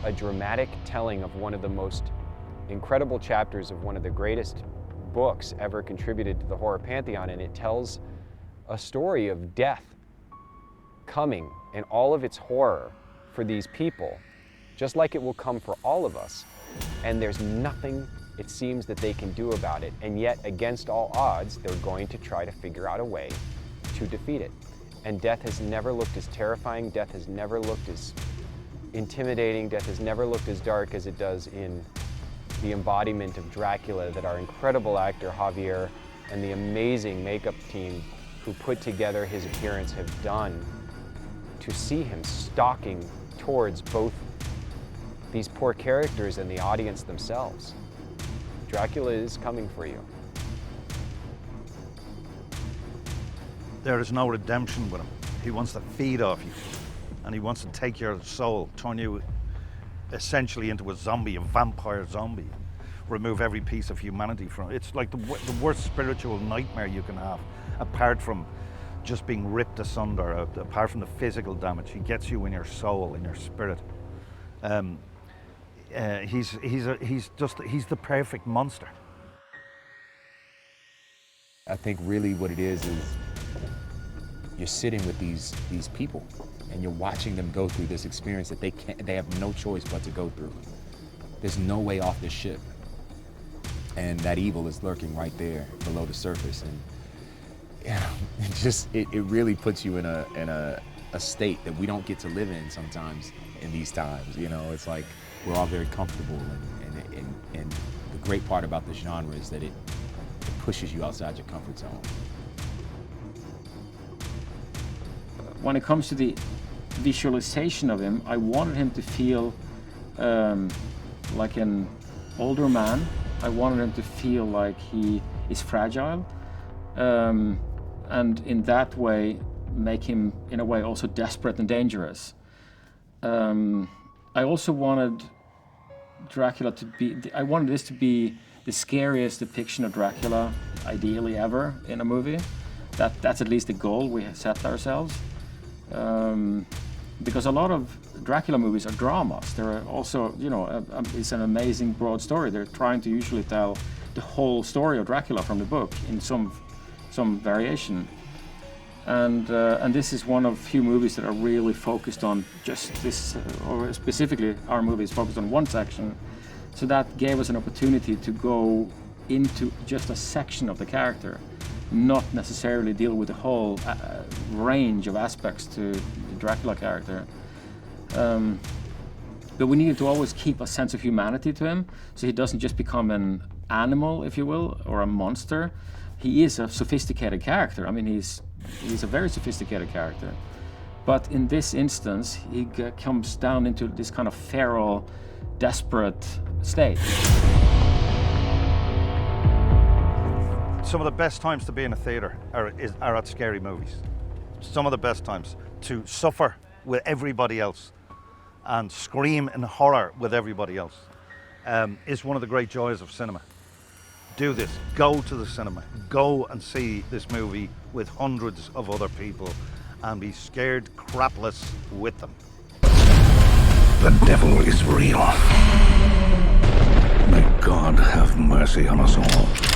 a dramatic telling of one of the most incredible chapters of one of the greatest books ever contributed to the horror pantheon, and it tells a story of death coming in all of its horror for these people, just like it will come for all of us. And there's nothing, it seems, that they can do about it. And yet, against all odds, they're going to try to figure out a way to defeat it. And death has never looked as terrifying, death has never looked as intimidating, death has never looked as dark as it does in the embodiment of Dracula that our incredible actor Javier and the amazing makeup team who put together his appearance have done to see him stalking towards both these poor characters and the audience themselves. Dracula is coming for you. There is no redemption with him. He wants to feed off you, and he wants to take your soul, turn you essentially into a zombie, a vampire zombie, remove every piece of humanity from it. It's like the worst spiritual nightmare you can have, apart from just being ripped asunder, apart from the physical damage. He gets you in your soul, in your spirit. He's the perfect monster. I think really what it is you're sitting with these people and you're watching them go through this experience that they have no choice but to go through. There's no way off this ship. And that evil is lurking right there below the surface. And you know, it really puts you in a state that we don't get to live in sometimes in these times. You know, it's like we're all very comfortable, and the great part about this genre is that it pushes you outside your comfort zone. When it comes to the visualization of him, I wanted him to feel like an older man. I wanted him to feel like he is fragile, and in that way make him, in a way, also desperate and dangerous. I also wanted Dracula to be, I wanted this to be the scariest depiction of Dracula, ideally ever, in a movie. That's at least the goal we have set ourselves. Because a lot of Dracula movies are dramas. They're also, you know, it's an amazing broad story. They're trying to usually tell the whole story of Dracula from the book in some variation. And this is one of few movies that are really focused on just this, or specifically our movie is focused on one section. So that gave us an opportunity to go into just a section of the character, not necessarily deal with the whole range of aspects to the Dracula character. But we needed to always keep a sense of humanity to him, so he doesn't just become an animal, if you will, or a monster. He is a sophisticated character. I mean, he's a very sophisticated character. But in this instance, he comes down into this kind of feral, desperate state. Some of the best times to be in a theatre are at scary movies. Some of the best times to suffer with everybody else and scream in horror with everybody else is one of the great joys of cinema. Do this, go to the cinema, go and see this movie with hundreds of other people and be scared crapless with them. The devil is real. May God have mercy on us all.